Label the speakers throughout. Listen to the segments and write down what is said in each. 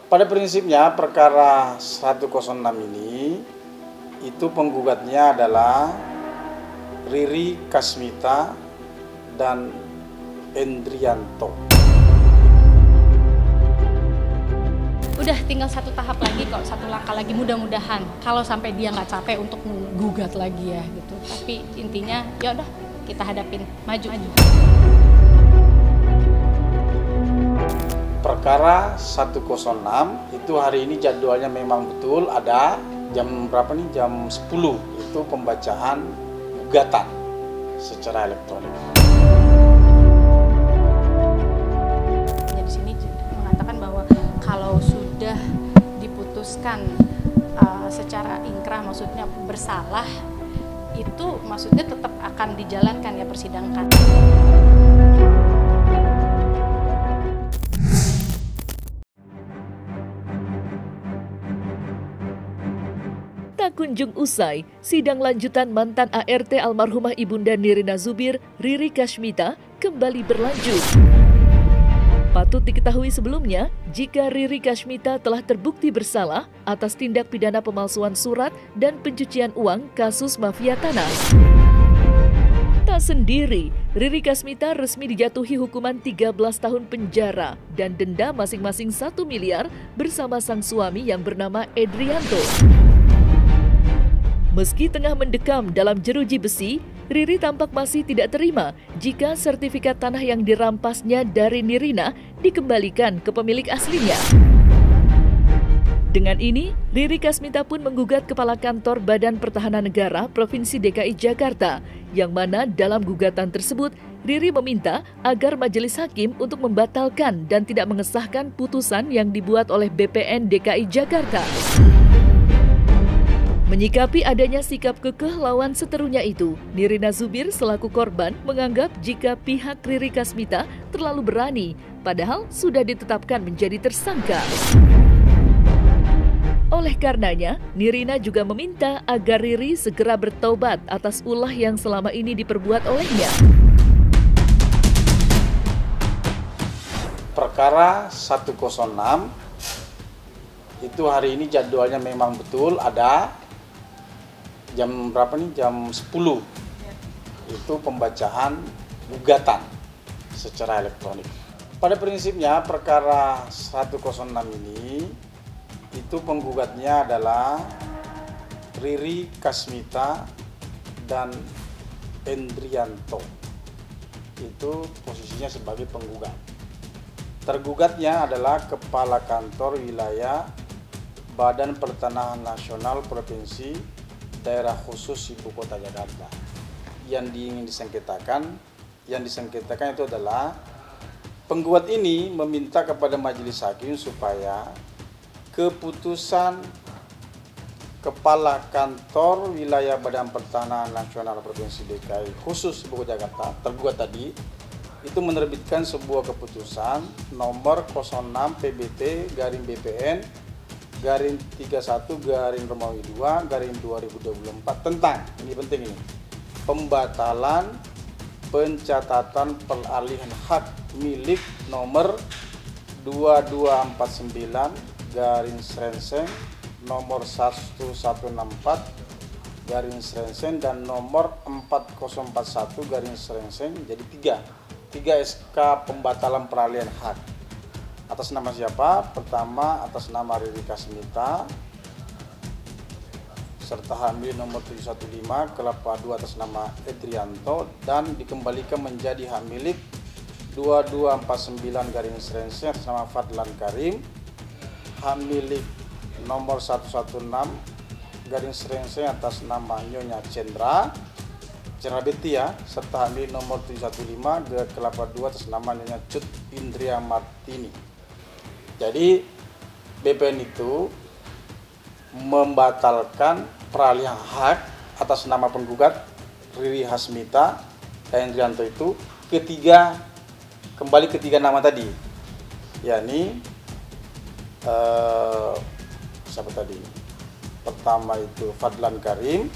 Speaker 1: Pada prinsipnya perkara 106 ini itu penggugatnya adalah Riri Kasmita dan Endrianto.
Speaker 2: Udah tinggal satu tahap lagi kok, satu langkah lagi, mudah-mudahan kalau sampai dia nggak capek untuk menggugat lagi ya gitu. Tapi intinya ya udah kita hadapin, maju.
Speaker 1: Perkara 106 itu hari ini jadwalnya memang betul ada jam berapa nih? Jam 10 itu pembacaan gugatan secara elektronik.
Speaker 2: Di sini mengatakan bahwa kalau sudah diputuskan secara ingkrah, maksudnya bersalah, itu maksudnya tetap akan dijalankan ya persidangan.
Speaker 3: Tak kunjung usai, sidang lanjutan mantan ART almarhumah Ibunda Nirina Zubir, Riri Kasmita, kembali berlanjut. Patut diketahui sebelumnya, jika Riri Kasmita telah terbukti bersalah atas tindak pidana pemalsuan surat dan pencucian uang kasus mafia tanah. Tak sendiri, Riri Kasmita resmi dijatuhi hukuman 13 tahun penjara dan denda masing-masing 1 miliar bersama sang suami yang bernama Endrianto. Meski tengah mendekam dalam jeruji besi, Riri tampak masih tidak terima jika sertifikat tanah yang dirampasnya dari Nirina dikembalikan ke pemilik aslinya. Dengan ini, Riri Kasmita pun menggugat Kepala Kantor Badan Pertahanan Negara Provinsi DKI Jakarta, yang mana dalam gugatan tersebut, Riri meminta agar majelis hakim untuk membatalkan dan tidak mengesahkan putusan yang dibuat oleh BPN DKI Jakarta. Menyikapi adanya sikap kekeh lawan seterunya itu, Nirina Zubir selaku korban menganggap jika pihak Riri Kasmita terlalu berani, padahal sudah ditetapkan menjadi tersangka. Oleh karenanya, Nirina juga meminta agar Riri segera bertobat atas ulah yang selama ini diperbuat olehnya.
Speaker 1: Perkara 106 itu hari ini jadwalnya memang betul ada jam berapa nih? Jam 10 itu pembacaan gugatan secara elektronik. Pada prinsipnya perkara 106 ini itu penggugatnya adalah Riri Kasmita dan Endrianto. Itu posisinya sebagai penggugat. Tergugatnya adalah Kepala Kantor Wilayah Badan Pertanahan Nasional Provinsi Daerah Khusus Ibu Kota Jakarta. Yang disengketakan itu adalah penggugat ini meminta kepada majelis hakim supaya keputusan Kepala Kantor Wilayah Badan Pertanahan Nasional Provinsi DKI Khusus Ibu Kota Jakarta, tergugat tadi, itu menerbitkan sebuah keputusan nomor 06 PBT garing BPN garing 31 garing Romawi 2 garing 2024 tentang, ini penting ini, pembatalan pencatatan peralihan hak milik nomor 2249 garing Srenseng nomor 1164 garing Srenseng dan nomor 4041 garing Srenseng, jadi tiga SK pembatalan peralihan hak. Atas nama siapa? Pertama atas nama Riri Kasmita serta hamil nomor 715, kelapa 2 atas nama Endrianto dan dikembalikan menjadi hak milik 2249 garing Srenseng atas nama Fadlan Karim, hak milik nomor 116 garing Srenseng atas nama Nyonya Cendra Beti ya, serta hamil nomor 715 kelapa 2 atas nama Nyonya Cut Indria Martini. Jadi BPN itu membatalkan peralihan hak atas nama penggugat Riri Kasmita dan Endrianto itu kembali ketiga nama tadi, yakni siapa tadi? Pertama itu Fadlan Karim,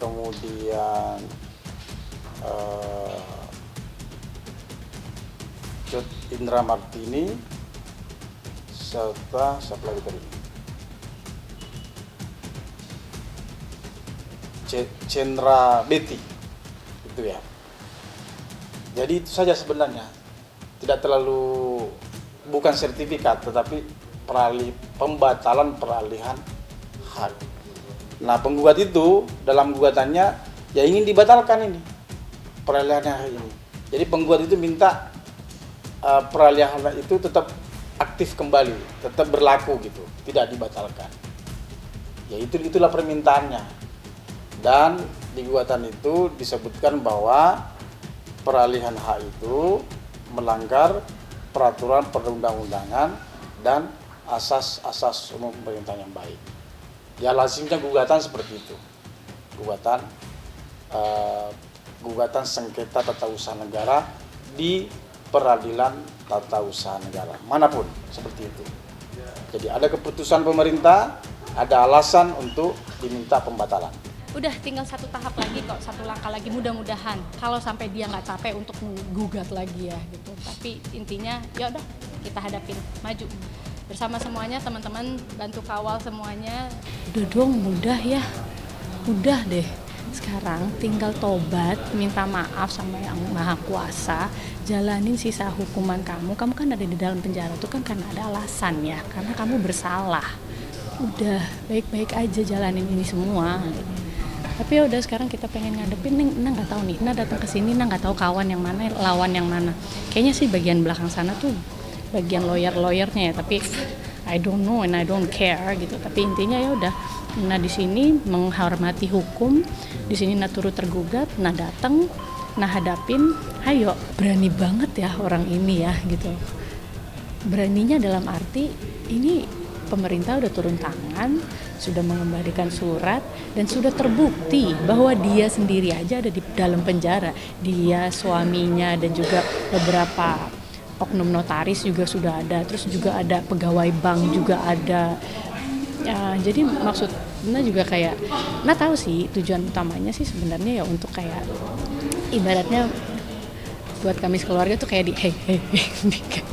Speaker 1: kemudian Cut Indra Martini, serta siapa lagi tadi? Cendra Betty, itu ya. Jadi itu saja sebenarnya, tidak terlalu, bukan sertifikat tetapi pembatalan peralihan hak. Nah, penggugat itu dalam gugatannya ya ingin dibatalkan ini peralihan hak ini. Jadi penggugat itu minta peralihan hak itu tetap aktif kembali, tetap berlaku gitu, tidak dibatalkan. Ya itulah permintaannya. Dan di gugatan itu disebutkan bahwa peralihan hak itu melanggar peraturan perundang-undangan dan asas-asas umum pemerintahan yang baik. Ya lazimnya gugatan seperti itu. Gugatan sengketa tata usaha negara di peradilan tata usaha negara manapun seperti itu. Jadi ada keputusan pemerintah, ada alasan untuk diminta pembatalan.
Speaker 2: Udah tinggal satu tahap lagi kok, satu langkah lagi, mudah-mudahan kalau sampai dia nggak capek untuk menggugat lagi ya gitu. Tapi intinya ya udah kita hadapin, maju bersama semuanya, teman-teman bantu kawal semuanya. Udah dong, mudah ya, udah deh. Sekarang tinggal tobat, minta maaf sama Yang Maha Kuasa, jalanin sisa hukuman kamu. Kamu kan ada di dalam penjara tuh kan karena ada alasan ya, karena kamu bersalah. Udah baik-baik aja jalanin ini semua. Tapi ya udah sekarang kita pengen ngadepin, Nina nggak tahu nih, Nina datang ke sini, Nina nggak tahu kawan yang mana, lawan yang mana. Kayaknya sih bagian belakang sana tuh bagian lawyer-lawyernya ya, tapi I don't know and I don't care gitu. Tapi intinya ya udah, Nina di sini menghormati hukum, di sini Nina turut tergugat, Nina datang, Nina hadapin, ayo berani banget ya orang ini ya gitu. Beraninya dalam arti ini pemerintah udah turun tangan, sudah mengembalikan surat, dan sudah terbukti bahwa dia sendiri aja ada di dalam penjara. Dia, suaminya, dan juga beberapa oknum notaris juga sudah ada. Terus juga ada pegawai bank juga ada. Ya, jadi maksudnya juga kayak, nah tahu sih tujuan utamanya sih sebenarnya ya untuk kayak ibaratnya buat kami keluarga tuh kayak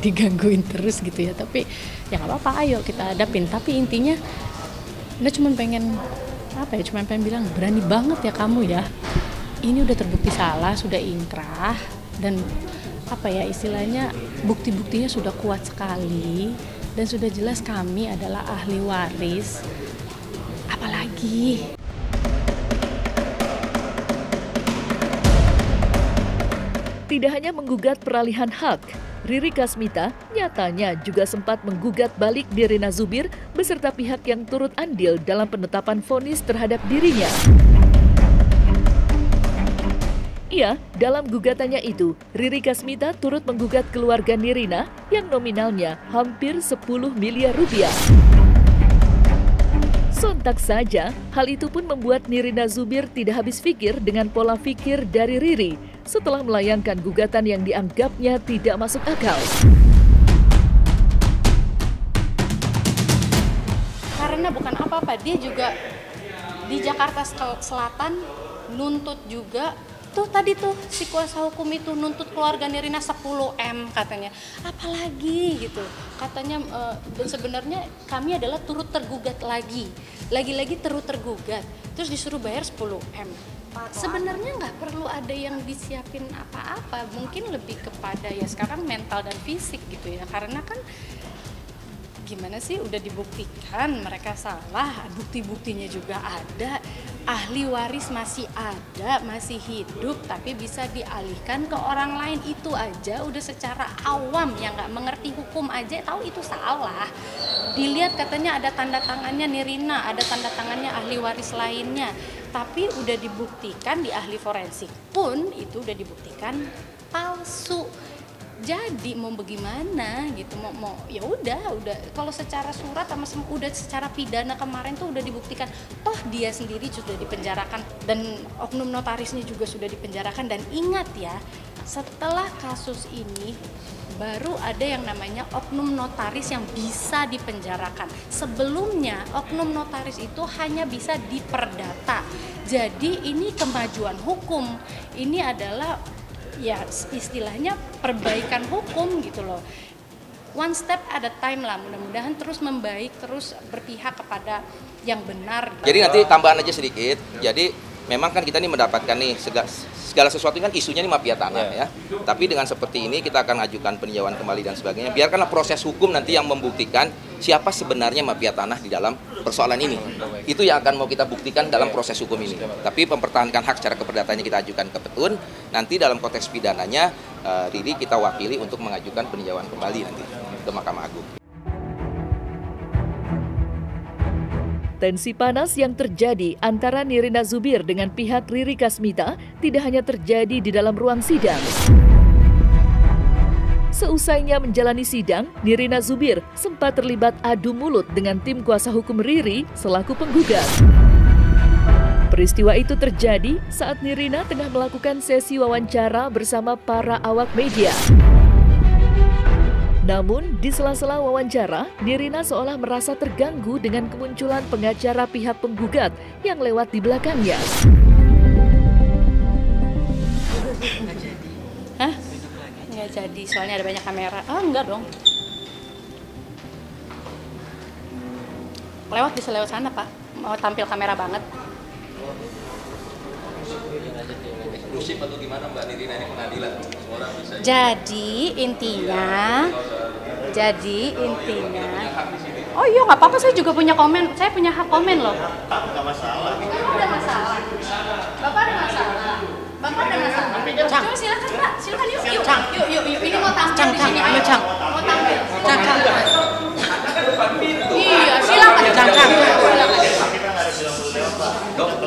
Speaker 2: digangguin terus gitu ya. Tapi ya nggak apa-apa, ayo kita hadapin. Tapi intinya Nina cuma pengen bilang berani banget ya kamu ya. Ini udah terbukti salah, sudah ingkrah, dan istilahnya bukti-buktinya sudah kuat sekali, dan sudah jelas kami adalah ahli waris. Apalagi?
Speaker 3: Tidak hanya menggugat peralihan hak, Riri Kasmita nyatanya juga sempat menggugat balik Nirina Zubir beserta pihak yang turut andil dalam penetapan vonis terhadap dirinya. Iya, dalam gugatannya itu, Riri Kasmita turut menggugat keluarga Nirina yang nominalnya hampir 10 miliar rupiah. Sontak saja, hal itu pun membuat Nirina Zubir tidak habis pikir dengan pola pikir dari Riri setelah melayangkan gugatan yang dianggapnya tidak masuk akal.
Speaker 2: Karena bukan apa-apa, dia juga di Jakarta Selatan nuntut juga. Tuh tadi tuh si kuasa hukum itu nuntut keluarga Nirina 10M katanya. Apalagi gitu. Katanya dan sebenarnya kami adalah turut tergugat lagi. Lagi-lagi turut tergugat. Terus disuruh bayar 10M. Sebenarnya nggak perlu ada yang disiapin apa-apa. Mungkin lebih kepada ya sekarang mental dan fisik gitu ya. Karena kan gimana sih, udah dibuktikan mereka salah, bukti-buktinya juga ada, ahli waris masih ada, masih hidup, tapi bisa dialihkan ke orang lain. Itu aja udah secara awam yang nggak mengerti hukum aja tahu itu salah. Dilihat katanya ada tanda tangannya Nirina, ada tanda tangannya ahli waris lainnya, tapi udah dibuktikan di ahli forensik pun itu udah dibuktikan palsu. Jadi mau bagaimana gitu, mau ya udah kalau secara surat sama udah secara pidana kemarin tuh udah dibuktikan, toh dia sendiri sudah dipenjarakan dan oknum notarisnya juga sudah dipenjarakan. Dan ingat ya, setelah kasus ini baru ada yang namanya oknum notaris yang bisa dipenjarakan. Sebelumnya oknum notaris itu hanya bisa diperdata. Jadi ini kemajuan hukum, ini adalah ya istilahnya perbaikan hukum gitu loh. one step at a time lah, mudah-mudahan terus membaik, terus berpihak kepada yang benar.
Speaker 4: Jadi nanti tambahan aja sedikit, jadi memang kan kita ini mendapatkan nih segala sesuatu kan isunya ini mafia tanah ya. Tapi dengan seperti ini kita akan ajukan peninjauan kembali dan sebagainya. Biarkanlah proses hukum nanti yang membuktikan siapa sebenarnya mafia tanah di dalam persoalan ini. Itu yang akan mau kita buktikan dalam proses hukum ini. Tapi mempertahankan hak secara keperdataan kita ajukan ke Petun. Nanti dalam konteks pidananya Riri kita wakili untuk mengajukan peninjauan kembali nanti ke Mahkamah Agung.
Speaker 3: Tensi panas yang terjadi antara Nirina Zubir dengan pihak Riri Kasmita tidak hanya terjadi di dalam ruang sidang. Seusainya menjalani sidang, Nirina Zubir sempat terlibat adu mulut dengan tim kuasa hukum Riri selaku penggugat. Peristiwa itu terjadi saat Nirina tengah melakukan sesi wawancara bersama para awak media. Namun, di sela-sela wawancara, Nirina seolah merasa terganggu dengan kemunculan pengacara pihak penggugat yang lewat di belakangnya.
Speaker 2: Hah? Nggak jadi, soalnya ada banyak kamera. Enggak dong. Bisa lewat sana, Pak. Mau tampil kamera banget.
Speaker 4: Eksklusif atau gimana Mbak Nirina ini pengadilan?
Speaker 2: Jadi intinya, oh iya nggak apa-apa, saya juga punya komen, saya punya hak komen loh. Nggak masalah. Ada masalah. Bapak ada masalah. Coba silakan Pak, silakan yuk. Ini mau tampil di sini. Ayo Cang. Mau tampil. Cang. Iya, silakan. Cang.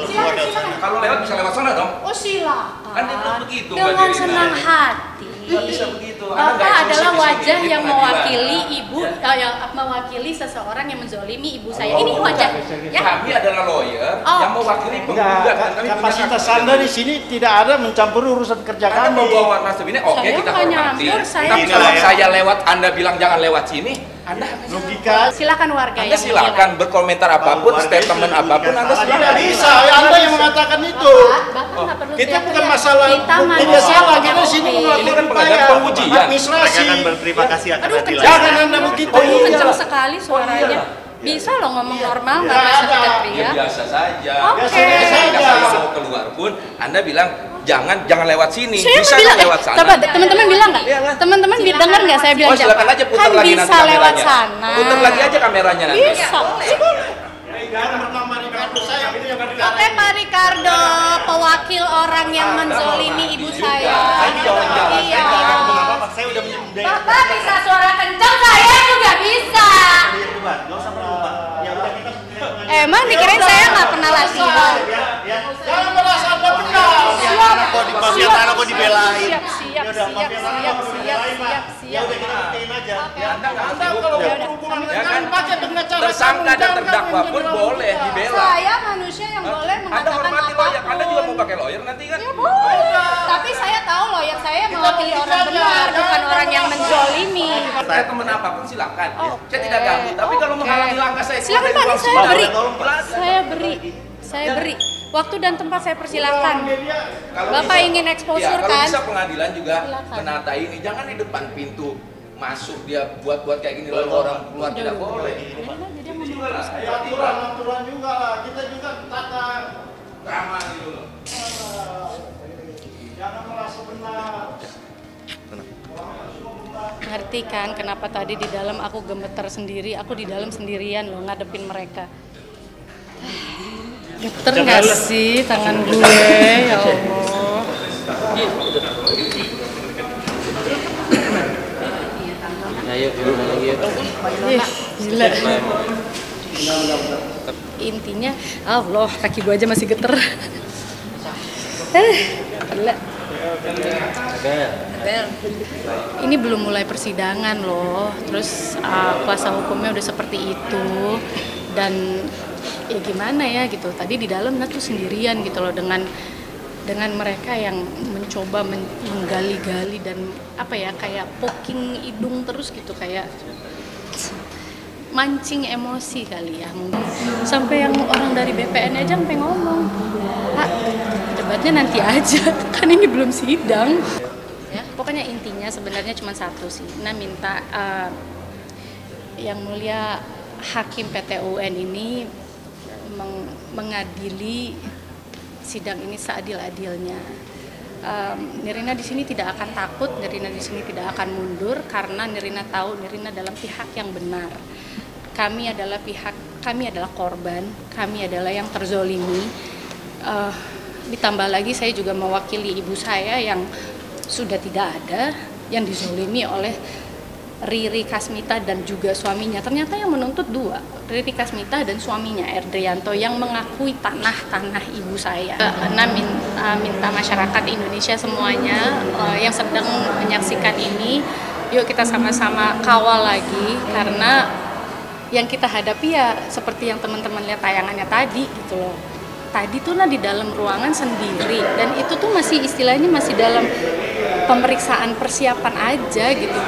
Speaker 2: Silakan.
Speaker 4: Kalau lewat bisa lewat sana dong.
Speaker 2: Oh silakan.
Speaker 4: Kan itu begitu.
Speaker 2: Dengan senang hati.
Speaker 4: Kan bisa begitu.
Speaker 2: Bapak adalah wajah yang mewakili ibu, yang mewakili seseorang yang menzolimi ibu saya. Ini wajah. Ya.
Speaker 4: Kami adalah lawyer yang mewakili penggugat.
Speaker 1: Kapasitas Anda di sini tidak ada mencampuri urusan kerja
Speaker 4: Anda
Speaker 1: kami.
Speaker 4: mau bawa nasib ini, oke
Speaker 2: Saya
Speaker 4: kita
Speaker 2: nggak
Speaker 4: hormati.
Speaker 2: nyampur, saya
Speaker 4: Tapi
Speaker 2: nggak
Speaker 4: kalau
Speaker 2: ya.
Speaker 4: saya lewat, Anda bilang jangan lewat sini, Anda
Speaker 1: Logika.
Speaker 2: Silakan warga
Speaker 4: Anda
Speaker 2: yang
Speaker 4: silakan berkomentar apapun, statement apapun, Anda
Speaker 1: Tidak
Speaker 4: silakan.
Speaker 1: bisa, Anda yang mengatakan itu.
Speaker 2: Bapak nggak perlu
Speaker 1: Kita
Speaker 2: teriak-teriak.
Speaker 1: bukan masalah
Speaker 2: Kita
Speaker 1: tidak
Speaker 2: manusia
Speaker 1: salah,
Speaker 2: punya
Speaker 1: kita sini
Speaker 2: bukti.
Speaker 4: Ini kan
Speaker 1: melakukan
Speaker 4: pengadilan
Speaker 1: upaya
Speaker 4: pengujian.
Speaker 1: administrasi.
Speaker 5: Mereka akan berterima kasih akan
Speaker 2: Aduh,
Speaker 5: hati
Speaker 1: Jangan Anda begitu.
Speaker 2: Kencang sekali suaranya. Bisa loh ngomong normal, nggak
Speaker 1: Ya,
Speaker 2: usah
Speaker 1: ada.
Speaker 4: Ya
Speaker 2: teriak.
Speaker 4: biasa saja.
Speaker 2: Oke.
Speaker 4: Ketika saya mau keluar pun, Anda bilang jangan lewat sini.
Speaker 2: Saya
Speaker 4: Bisa
Speaker 2: bilang,
Speaker 4: nggak lewat sana?
Speaker 2: coba teman-teman bilang nggak?
Speaker 4: Iyalah.
Speaker 2: Teman-teman dengar nggak saya bilang?
Speaker 4: Oh silakan aja putar
Speaker 2: kan
Speaker 4: lagi nanti
Speaker 2: bisa lewat
Speaker 4: kameranya.
Speaker 2: sana.
Speaker 4: Putar lagi aja kameranya nanti.
Speaker 2: Bisa. Oke Pak Ricardo, pewakil orang yang menzolimi ibu saya. Iya.
Speaker 5: Saya udah menyembunyikan.
Speaker 2: Bapak bisa suara kencang, saya juga bisa. Emang dikirain saya nggak pernah latihan?
Speaker 1: Jangan merasa Anda benar.
Speaker 5: Kok di mafia tanah kok dibelain?
Speaker 2: Siap.
Speaker 1: Anda kalau berhubungan dengan pakai dengan cara
Speaker 4: Tersangka dan terdakwa pun boleh dibela.
Speaker 2: Saya manusia yang boleh
Speaker 4: Anda
Speaker 2: mengatakan
Speaker 4: hormati lawyer. Anda juga mau
Speaker 2: apapun.
Speaker 4: pakai lawyer nanti kan?
Speaker 2: Ya boleh. Tapi saya tahu lawyer saya mewakili orang benar, bukan orang yang menzolimi.
Speaker 4: Saya teman apapun silakan.
Speaker 2: Oke.
Speaker 4: Saya tidak ganggu. Tapi kalau menghalangi langkah saya,
Speaker 2: Silakan
Speaker 4: keluar
Speaker 2: Pak,
Speaker 4: dari
Speaker 2: saya
Speaker 4: ruang
Speaker 2: beri.
Speaker 4: sidang.
Speaker 2: Saya beri. Waktu dan tempat saya persilakan.
Speaker 4: Kalau
Speaker 2: Bapak
Speaker 4: bisa-
Speaker 2: ingin exposure
Speaker 4: ya, kalau
Speaker 2: kan?
Speaker 4: bisa pengadilan juga
Speaker 2: Silakan.
Speaker 4: menata ini. Jangan di depan pintu masuk dia buat kayak gini lalu orang keluar tidak boleh.
Speaker 1: aturan juga lah. Kita juga tata
Speaker 4: Drama gitu loh.
Speaker 1: jangan merasa benar.
Speaker 2: Ngerti kan kenapa tadi di dalam aku gemeter sendiri, aku di dalam sendirian loh ngadepin mereka. Geter nggak sih tangan gue, ya Allah. Ih, gila. Intinya, Allah, kaki gue aja masih geter. Gila. Ini belum mulai persidangan loh, terus kuasa hukumnya udah seperti itu, dan ya gimana ya gitu. Tadi di dalam tuh sendirian gitu loh dengan mereka yang mencoba menggali-gali dan apa ya kayak poking hidung terus gitu, kayak mancing emosi kali ya mungkin. Sampai yang orang dari BPN aja sampai ngomong, Pak, debatnya nanti aja, kan ini belum sidang. Ya, pokoknya intinya sebenarnya cuma satu sih. Nah minta Yang Mulia Hakim PT UN ini mengadili sidang ini seadil-adilnya. Nirina di sini tidak akan takut, Nirina di sini tidak akan mundur karena Nirina tahu Nirina dalam pihak yang benar. Kami adalah korban, kami adalah yang terzolimi. Ditambah lagi saya juga mewakili ibu saya yang sudah tidak ada, yang dizolimi oleh Riri Kasmita dan juga suaminya. Ternyata yang menuntut dua, Riri Kasmita dan suaminya Erdrianto, yang mengakui tanah ibu saya. Minta masyarakat Indonesia semuanya yang sedang menyaksikan ini, yuk kita sama-sama kawal lagi, karena yang kita hadapi ya seperti yang teman-teman lihat tayangannya tadi gitu loh. Tadi tuh di dalam ruangan sendiri, dan itu tuh masih istilahnya masih dalam pemeriksaan persiapan aja gitu.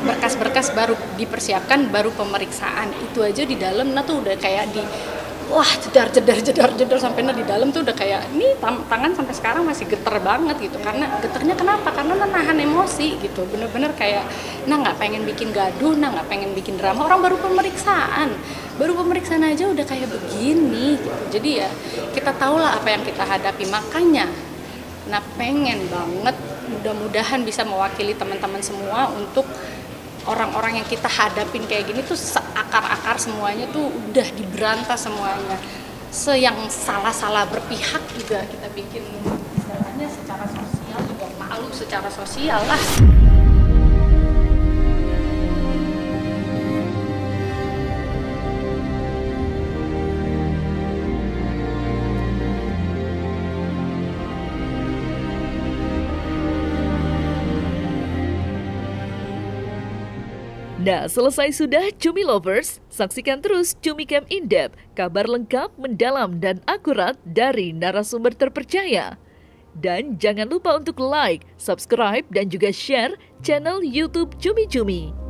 Speaker 2: Berkas-berkas baru dipersiapkan, baru pemeriksaan. Itu aja di dalam tuh udah kayak jedar sampai di dalam tuh udah kayak ini tangan sampai sekarang masih geter banget gitu. Karena geternya kenapa? Karena nahan emosi gitu. Bener-bener kayak nggak pengen bikin gaduh, nggak pengen bikin drama. Orang baru pemeriksaan aja udah kayak begini gitu. Jadi ya kita tahulah apa yang kita hadapi. Makanya pengen banget mudah-mudahan bisa mewakili teman-teman semua untuk orang-orang yang kita hadapin kayak gini tuh seakar-akar semuanya tuh udah diberantas semuanya. Yang salah-salah berpihak juga kita bikin istilahnya secara sosial juga malu secara sosial lah.
Speaker 3: Nah, selesai sudah Cumi Lovers, saksikan terus Cumi Camp In-Depth, kabar lengkap, mendalam, dan akurat dari narasumber terpercaya. Dan jangan lupa untuk like, subscribe, dan juga share channel YouTube Cumi Cumi.